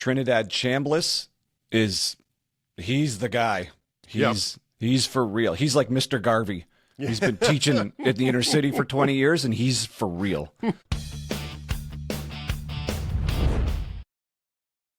Trinidad Chambliss he's the guy. He's for real. He's like Mr. Garvey. He's been teaching at the inner city for 20 years, and he's for real.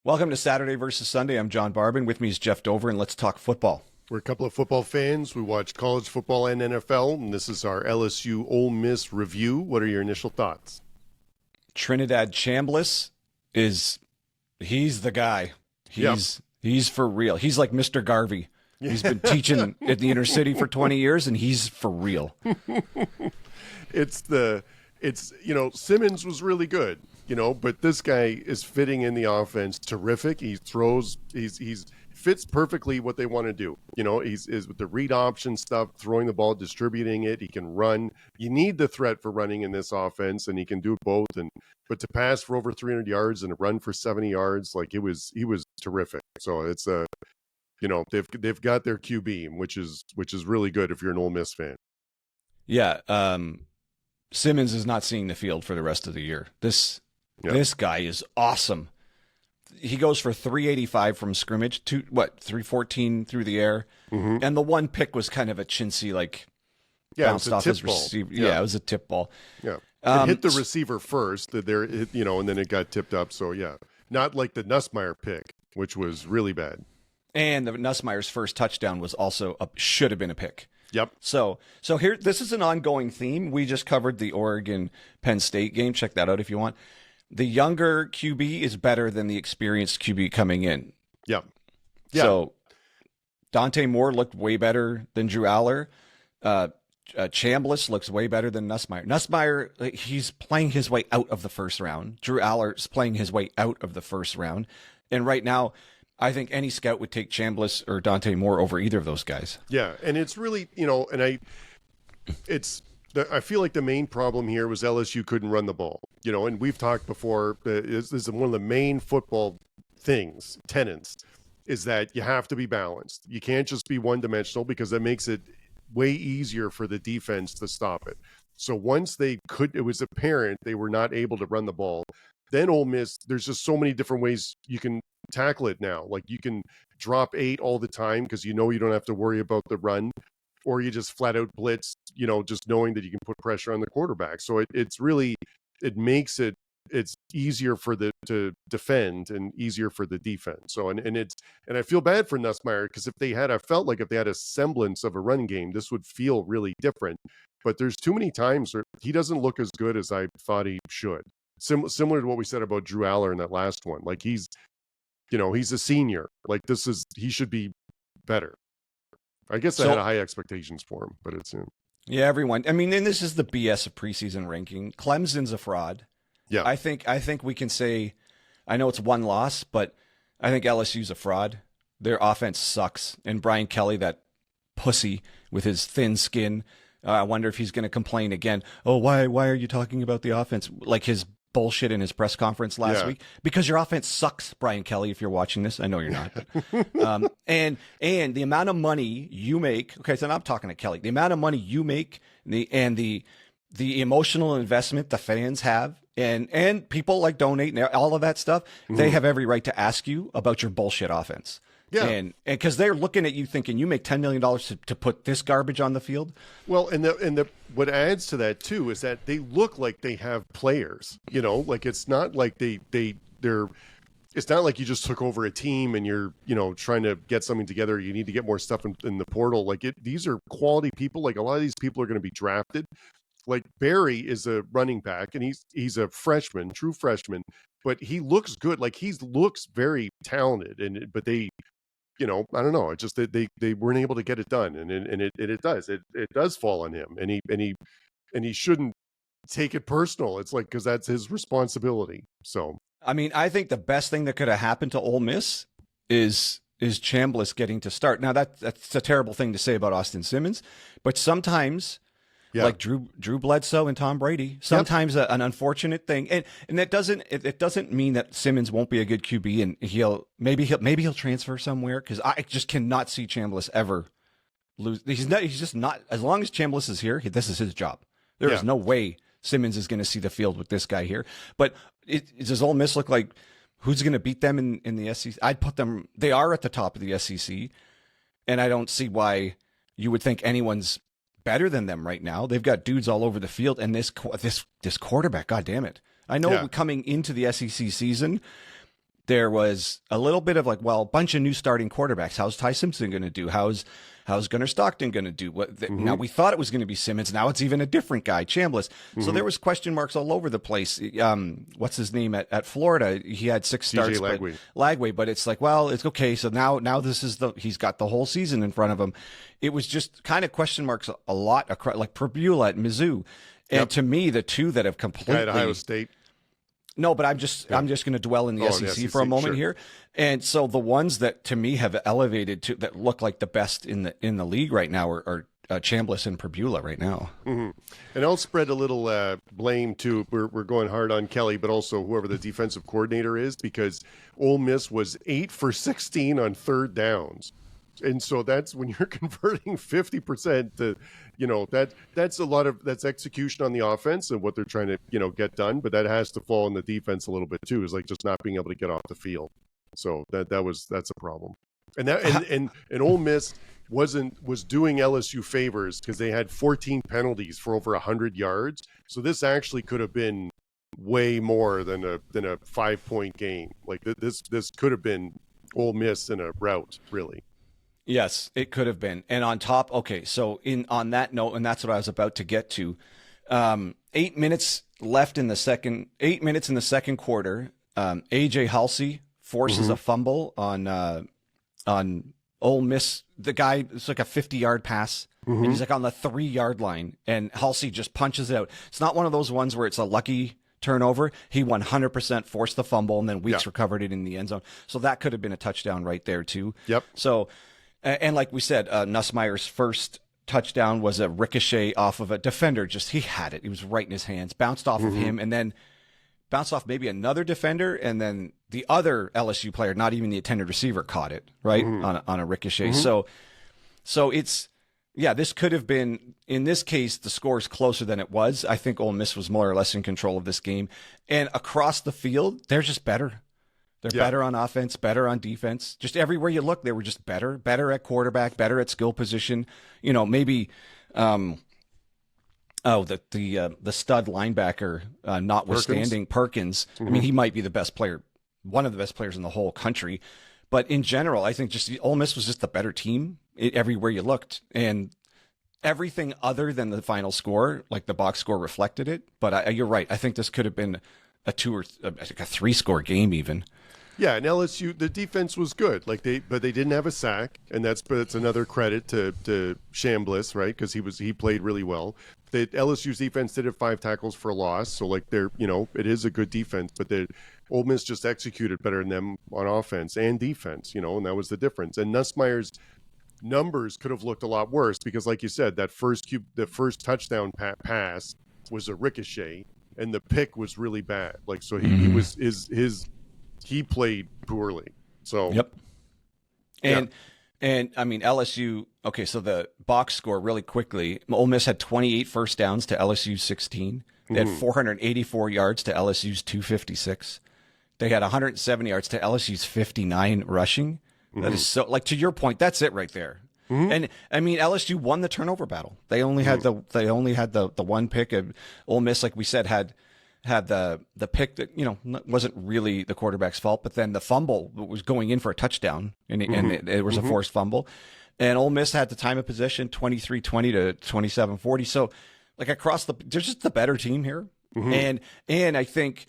Welcome to Saturday versus Sunday. I'm John Barbin. With me is Jeff Dover, and let's talk football. We're a couple of football fans. We watch college football and NFL, and this is our LSU Ole Miss review. What are your initial thoughts? Trinidad Chambliss he's the guy. He's for real. He's like Mr. Garvey. He's been teaching at the inner city for 20 years, and he's for real. Simmons was really good, but this guy is fitting in the offense terrific. He throws, he's fits perfectly what they want to do. He's with the read option stuff, throwing the ball, distributing it. He can run. You need the threat for running in this offense, and he can do both. But to pass for over 300 yards and run for 70 yards, he was terrific. So it's they've got their QB, which is really good if you're an Ole Miss fan. Yeah, Simmons is not seeing the field for the rest of the year. This guy is awesome. He goes for 385 from scrimmage, 314 through the air, and the one pick was kind of a chintzy, bounced off his receiver. Yeah, it was a tip ball. Yeah, it hit the receiver first, and then it got tipped up. So not like the Nussmeier pick, which was really bad. And the Nussmeier's first touchdown was also should have been a pick. Yep. So here, this is an ongoing theme. We just covered the Oregon Penn State game. Check that out if you want. The younger QB is better than the experienced QB coming in. Yep. Yeah. So Dante Moore looked way better than Drew Aller. Chambliss looks way better than Nussmeier. Nussmeier, he's playing his way out of the first round. Drew Aller's playing his way out of the first round. And right now, I think any scout would take Chambliss or Dante Moore over either of those guys. Yeah, and it's really, I feel like the main problem here was LSU couldn't run the ball, and we've talked before, this is one of the main football tenets, is that you have to be balanced. You can't just be one-dimensional because that makes it way easier for the defense to stop it. So once it was apparent they were not able to run the ball, then Ole Miss, there's just so many different ways you can tackle it now. You can drop 8 all the time because you don't have to worry about the run, or you just flat out blitz, just knowing that you can put pressure on the quarterback. So it makes it's easier to defend and easier for the defense. So and I feel bad for Nussmeier because if they had a semblance of a run game, this would feel really different. But there's too many times where he doesn't look as good as I thought he should. Similar to what we said about Drew Aller in that last one. He's a senior. He should be better. I guess I had high expectations for him, but it's yeah, everyone. I mean, and this is the BS of preseason ranking. Clemson's a fraud. Yeah, I think we can say, I know it's one loss, but I think LSU's a fraud. Their offense sucks, and Brian Kelly, that pussy with his thin skin. I wonder if he's going to complain again. Oh, why are you talking about the offense? Like his bullshit in his press conference last week, because your offense sucks, Brian Kelly. If you're watching this, I know you're not. But, and the amount of money you make. Okay, so I'm talking to Kelly. The amount of money you make, and the emotional investment the fans have, and people donate and all of that stuff. They have every right to ask you about your bullshit offense. Yeah, and because they're looking at you thinking you make $10 million to put this garbage on the field. Well, and what adds to that too is that they look like they have players. It's not like they're. It's not like you just took over a team and you're trying to get something together. You need to get more stuff in the portal. These are quality people. A lot of these people are going to be drafted. Barry is a running back, and he's a freshman, true freshman, but he looks good. He looks very talented, but they. I don't know. It's just that they weren't able to get it done, and it does fall on him, and he shouldn't take it personal. It's because that's his responsibility. So I mean, I think the best thing that could have happened to Ole Miss is Chambliss getting to start. Now that's a terrible thing to say about Austin Simmons, but sometimes. Yeah. Like Drew Bledsoe and Tom Brady. Sometimes an unfortunate thing, and that doesn't mean that Simmons won't be a good QB, and he'll transfer somewhere, because I just cannot see Chambliss ever lose. He's just not. As long as Chambliss is here, this is his job. There is no way Simmons is going to see the field with this guy here. But does Ole Miss look like who's going to beat them in the SEC? I'd put them. They are at the top of the SEC, and I don't see why you would think anyone's better than them right now. They've got dudes all over the field, and this quarterback, God damn it! I know coming into the SEC season, there was a little bit of like, well, a bunch of new starting quarterbacks. How's Ty Simpson going to do? How's Gunnar Stockton going to do? Now we thought it was going to be Simmons. Now it's even a different guy, Chambliss. So there was question marks all over the place. What's his name at Florida? He had 6 starts, Lagway. But it's like, well, it's okay. So now this is he's got the whole season in front of him. It was just kind of question marks a lot across, like Prebula at Mizzou, and to me, the two that have completely at Ohio State. No, but I'm just going to dwell in the SEC for a moment here. And so the ones that to me have elevated to that look like the best in the league right now are Chambliss and Prebula right now. And I'll spread a little blame too. We're going hard on Kelly, but also whoever the defensive coordinator is, because Ole Miss was 8 for 16 on third downs. And so that's when you're converting 50% to, that's a lot of, that's execution on the offense and what they're trying to, get done. But that has to fall on the defense a little bit too, is like just not being able to get off the field. So that's a problem. And that, and Ole Miss was doing LSU favors because they had 14 penalties for over 100 yards. So this actually could have been way more than a 5-point game. Like this could have been Ole Miss in a rout, really. Yes, it could have been. And on top, okay, so on that note, and that's what I was about to get to, 8 minutes left in the second, 8 minutes in the second quarter, AJ Halsey forces a fumble on Ole Miss. The guy, it's like a 50-yard pass, and he's like on the 3-yard line, and Halsey just punches it out. It's not one of those ones where it's a lucky turnover. He 100% forced the fumble, and then Weeks recovered it in the end zone. So that could have been a touchdown right there too. Yep. So, and like we said, Nussmeier's first touchdown was a ricochet off of a defender. Just, he had it. He was right in his hands, bounced off of him, and then bounced off maybe another defender, and then the other LSU player, not even the intended receiver, caught it, right, on a ricochet. So it's, this could have been, in this case, the score is closer than it was. I think Ole Miss was more or less in control of this game. And across the field, they're just better. They're better on offense, better on defense. Just everywhere you look, they were just better at quarterback, better at skill position. Maybe the stud linebacker, notwithstanding Perkins. I mean, he might be the best player, one of the best players in the whole country. But in general, I think just Ole Miss was just the better team everywhere you looked, and everything other than the final score, like the box score, reflected it. But you're right. I think this could have been a 2 or a 3-score game even. Yeah, and LSU, the defense was good. But they didn't have a sack, and that's another credit to Chambliss, right? Because he played really well. The LSU's defense did have 5 tackles for a loss, so it is a good defense. But the Ole Miss just executed better than them on offense and defense, and that was the difference. And Nussmeier's numbers could have looked a lot worse because, like you said, the first touchdown pass was a ricochet, and the pick was really bad. Like, so he played poorly. So yep. And I mean, LSU, okay, so the box score really quickly, Ole Miss had 28 first downs to LSU's 16. They had 484 yards to LSU's 256. They had 170 yards to LSU's 59 rushing. That is so, like, to your point, that's it right there. And I mean, LSU won the turnover battle. They only had the one pick. And Ole Miss, like we said, had the pick that wasn't really the quarterback's fault, but then the fumble was going in for a touchdown, and it was a forced fumble. And Ole Miss had the time of possession 23-20 to 27-40. So, like, across they're just the better team here. And I think.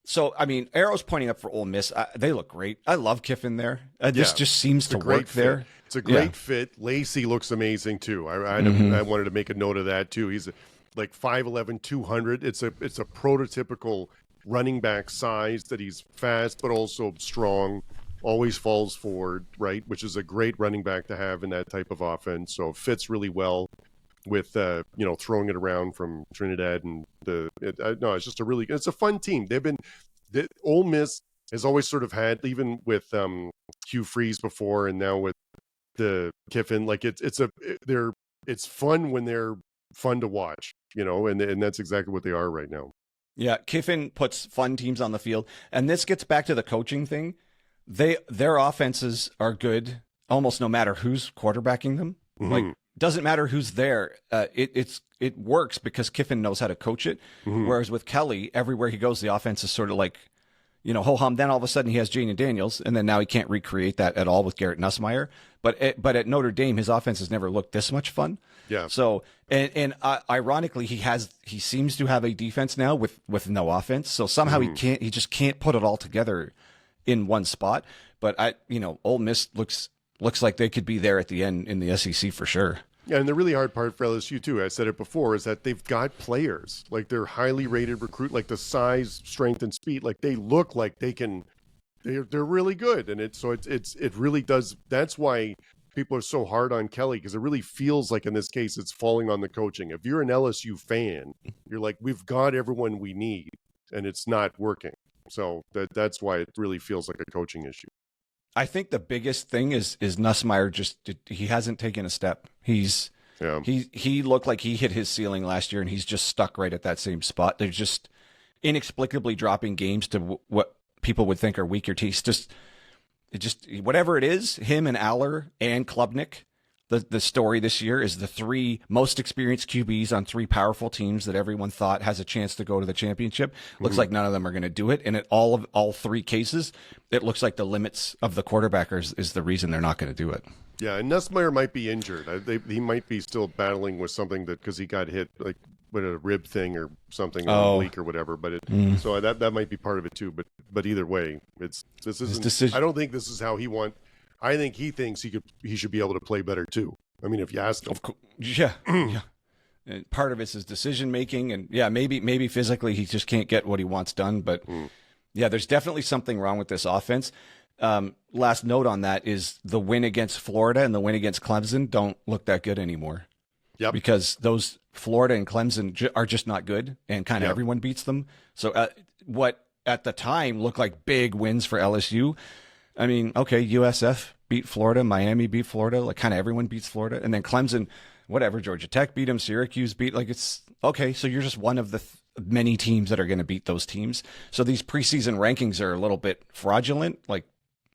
So, I mean, Arrow's pointing up for Ole Miss. They look great. I love Kiffin there. This just seems to work there. It's a great fit. Lacey looks amazing, too. I wanted to make a note of that, too. He's like 5'11", 200. It's a prototypical running back size, that he's fast but also strong, always falls forward, right, which is a great running back to have in that type of offense. So it fits really well with throwing it around from Trinidad, and it's just it's a fun team. Ole Miss has always sort of had, even with Hugh Freeze before, and now with the Kiffin, like it's fun when they're fun to watch, and that's exactly what they are right now. Yeah, Kiffin puts fun teams on the field, and this gets back to the coaching thing. Their offenses are good almost no matter who's quarterbacking them. Mm-hmm. Like, doesn't matter who's there. It works because Kiffin knows how to coach it. Mm-hmm. Whereas with Kelly, everywhere he goes, the offense is sort of like, ho hum. Then all of a sudden he has Jaden Daniels, and then now he can't recreate that at all with Garrett Nussmeyer. But at Notre Dame, his offense has never looked this much fun. Yeah. So ironically, he seems to have a defense now with no offense. So somehow he just can't put it all together in one spot. But Ole Miss looks like they could be there at the end in the SEC for sure. Yeah, and the really hard part for LSU too, I said it before, is that they've got players. Like, they're highly rated recruit, like the size, strength, and speed. Like, they look like they can. They're really good, and it really does. That's why people are so hard on Kelly, because it really feels like in this case it's falling on the coaching. If you're an LSU fan, you're like, we've got everyone we need, and it's not working. So that's why it really feels like a coaching issue. I think the biggest thing is Nussmeier he hasn't taken a step. He looked like he hit his ceiling last year, and he's just stuck right at that same spot. They're just inexplicably dropping games to what people would think are weaker teams. Whatever it is, him and Aller and Klubnik. The story this year is the three most experienced QBs on three powerful teams that everyone thought has a chance to go to the championship. Looks like none of them are going to do it. And in all three cases, it looks like the limits of the quarterbackers is the reason they're not going to do it. Yeah, and Nussmeier might be injured. He might be still battling with something because he got hit like with a rib thing or something, or a leak or whatever. But so that might be part of it too. But either way, this isn't. I don't think this is how he wants. I think he thinks he should be able to play better too. I mean, if you ask him. Yeah. And part of it's his decision making, and maybe physically he just can't get what he wants done. But there's definitely something wrong with this offense. Last note on that is the win against Florida and the win against Clemson don't look that good anymore. Yep. Because those Florida and Clemson are just not good, and kind of everyone beats them. So what at the time looked like big wins for LSU. I mean, okay, USF beat Florida, Miami beat Florida, like kind of everyone beats Florida. And then Clemson, whatever, Georgia Tech beat them, Syracuse beat, like it's okay. So you're just one of the many teams that are going to beat those teams. So these preseason rankings are a little bit fraudulent. Like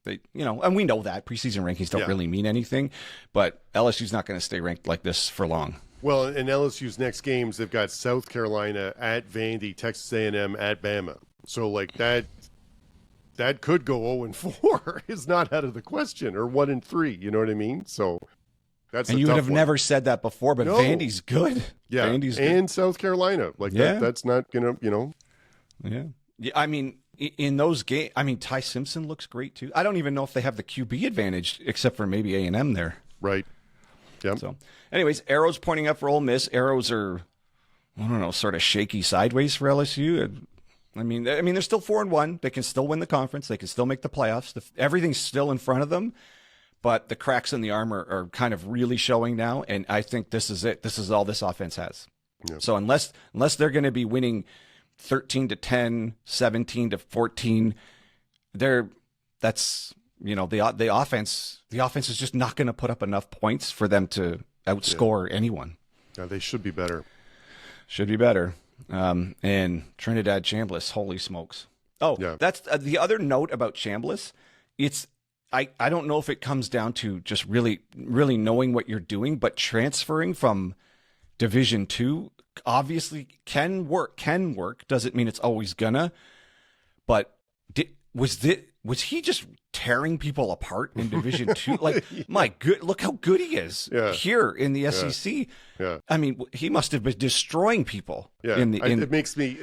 and we know that preseason rankings don't really mean anything, but LSU's not going to stay ranked like this for long. Well, in LSU's next games, they've got South Carolina at Vandy, Texas A&M at Bama. So like that could go 0-4. It's not out of the question, or 1-3. You know what I mean? So that's and you would have never said that before, but Vandy's good. Yeah, Vandy's and good. South Carolina, like that's not gonna, Yeah, I mean, in those games, I mean, Ty Simpson looks great too. I don't even know if they have the QB advantage, except for maybe A&M there. Right. Yeah. So, anyways, arrows pointing up for Ole Miss. Arrows are, I don't know, sort of shaky sideways for LSU. I mean, they're still 4-1. They can still win the conference. They can still make the playoffs. Everything's still in front of them, but the cracks in the armor are kind of really showing now. And I think this is it. This is all this offense has. Yeah. So unless they're going to be winning 13-10, 17-14, the offense is just not going to put up enough points for them to outscore anyone. Yeah, they should be better. Should be better. And Trinidad Chambliss, holy smokes. Oh, that's the other note about Chambliss. I don't know if it comes down to just really, really knowing what you're doing, but transferring from Division II obviously can work. Doesn't mean it's always gonna, but was he just tearing people apart in Division II? Like, my good, look how good he is here in the SEC. Yeah. I mean, he must have been destroying people. Yeah. It makes me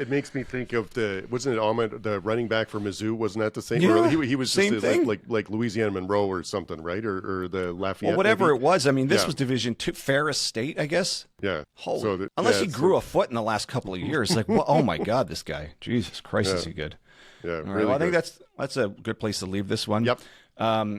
think of wasn't it Ahmed, the running back for Mizzou? Wasn't that the same? Yeah, he was just like Louisiana Monroe or something, right? Or the Lafayette. Well, whatever maybe? It was. I mean, this was Division II, Ferris State, I guess. Yeah. Unless he grew a foot in the last couple of years. Like, oh my God, this guy. Jesus Christ, is he good? Yeah, all right, well, I think that's a good place to leave this one. Yep.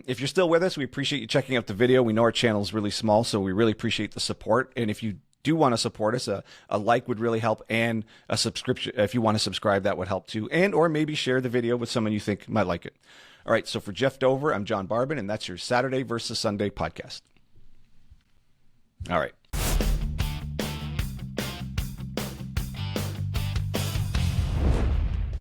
If you're still with us, we appreciate you checking out the video. We know our channel is really small, so we really appreciate the support. And if you do want to support us, a like would really help, and a subscription. If you want to subscribe, that would help too. And or maybe share the video with someone you think might like it. All right, so for Jeff Dover, I'm John Barbin, and that's your Saturday versus Sunday podcast. All right.